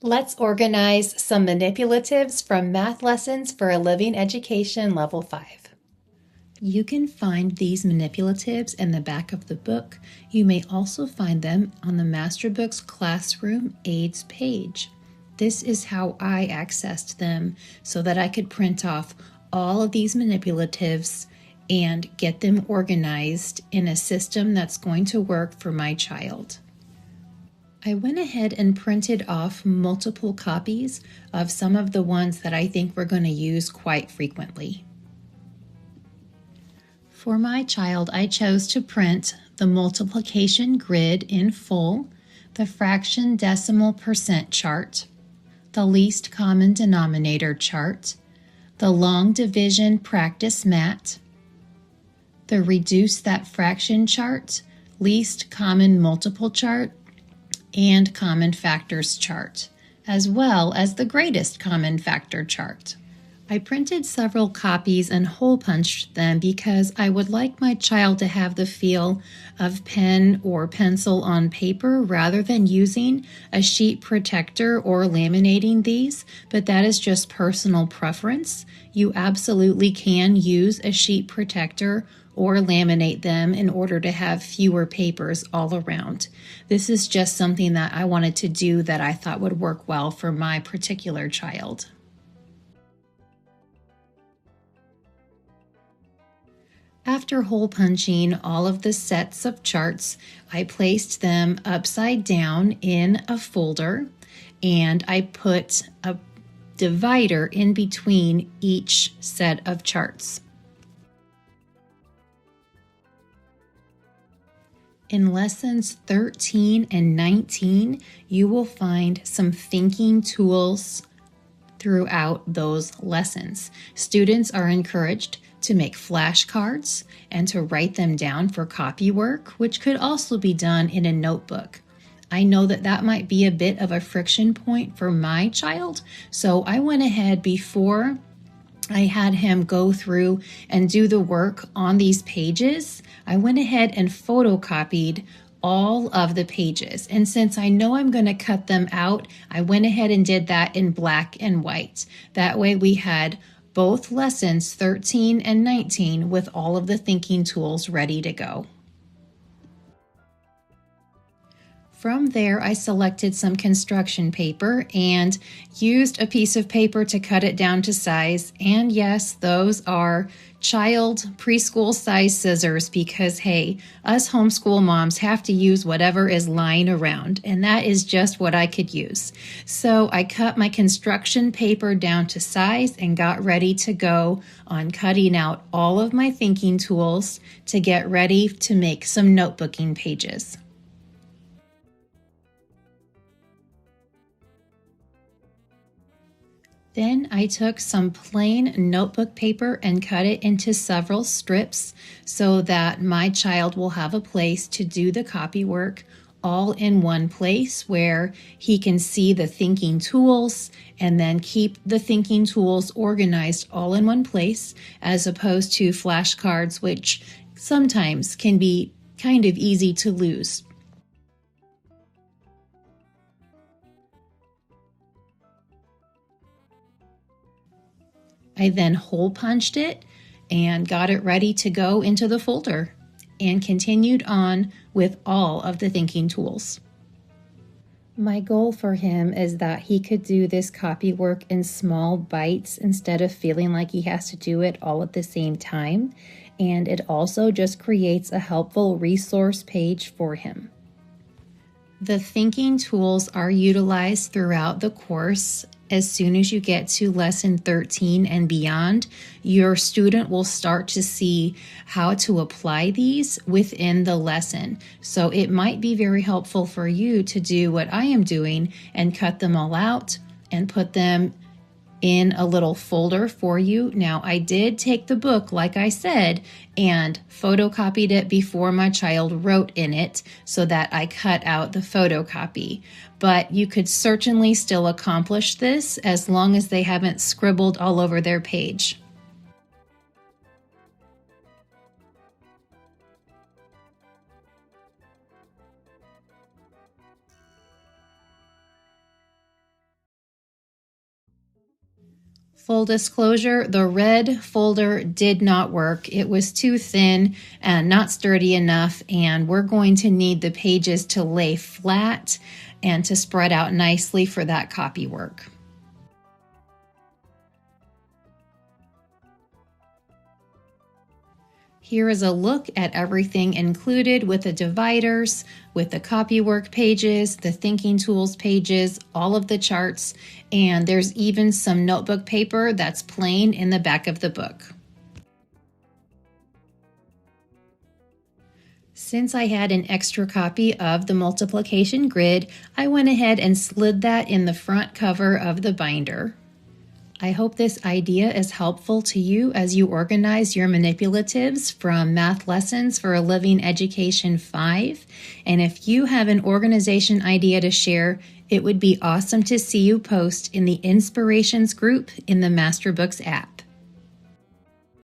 Let's organize some manipulatives from Math Lessons for a Living Education Level 5. You can find these manipulatives in the back of the book. You may also find them on the Masterbooks Classroom Aids page. This is how I accessed them so that I could print off all of these manipulatives and get them organized in a system that's going to work for my child. I went ahead and printed off multiple copies of some of the ones that I think we're going to use quite frequently. For my child, I chose to print the multiplication grid in full, the fraction decimal percent chart, the least common denominator chart, the long division practice mat, the reduce that fraction chart, least common multiple chart, and common factors chart, as well as the greatest common factor chart. I printed several copies and hole punched them because I would like my child to have the feel of pen or pencil on paper rather than using a sheet protector or laminating these, but that is just personal preference. You absolutely can use a sheet protector or laminate them in order to have fewer papers all around. This is just something that I wanted to do that I thought would work well for my particular child. After hole punching all of the sets of charts, I placed them upside down in a folder and I put a divider in between each set of charts. In lessons 13 and 19, you will find some thinking tools throughout those lessons. Students are encouraged to make flashcards and to write them down for copy work, which could also be done in a notebook. I know that that might be a bit of a friction point for my child, so I went ahead before I had him go through and do the work on these pages. I went ahead and photocopied all of the pages. And since I know I'm going to cut them out, I went ahead and did that in black and white. That way we had both lessons 13 and 19 with all of the thinking tools ready to go. From there, I selected some construction paper and used a piece of paper to cut it down to size. And yes, those are child preschool size scissors because, hey, us homeschool moms have to use whatever is lying around, and that is just what I could use. So I cut my construction paper down to size and got ready to go on cutting out all of my thinking tools to get ready to make some notebooking pages. Then I took some plain notebook paper and cut it into several strips so that my child will have a place to do the copy work all in one place where he can see the thinking tools and then keep the thinking tools organized all in one place, as opposed to flashcards, which sometimes can be kind of easy to lose. I then hole punched it and got it ready to go into the folder and continued on with all of the thinking tools. My goal for him is that he could do this copy work in small bites instead of feeling like he has to do it all at the same time, and it also just creates a helpful resource page for him. The thinking tools are utilized throughout the course. As soon as you get to lesson 13 and beyond, your student will start to see how to apply these within the lesson. So it might be very helpful for you to do what I am doing and cut them all out and put them in a little folder for you. Now, I did take the book, like I said, and photocopied it before my child wrote in it so that I cut out the photocopy. But you could certainly still accomplish this as long as they haven't scribbled all over their page. Full disclosure, the red folder did not work. It was too thin and not sturdy enough, and we're going to need the pages to lay flat and to spread out nicely for that copy work. Here is a look at everything included with the dividers, with the copywork pages, the thinking tools pages, all of the charts, and there's even some notebook paper that's plain in the back of the book. Since I had an extra copy of the multiplication grid, I went ahead and slid that in the front cover of the binder. I hope this idea is helpful to you as you organize your manipulatives from Math Lessons for a Living Education 5. And if you have an organization idea to share, it would be awesome to see you post in the Inspirations group in the Masterbooks app.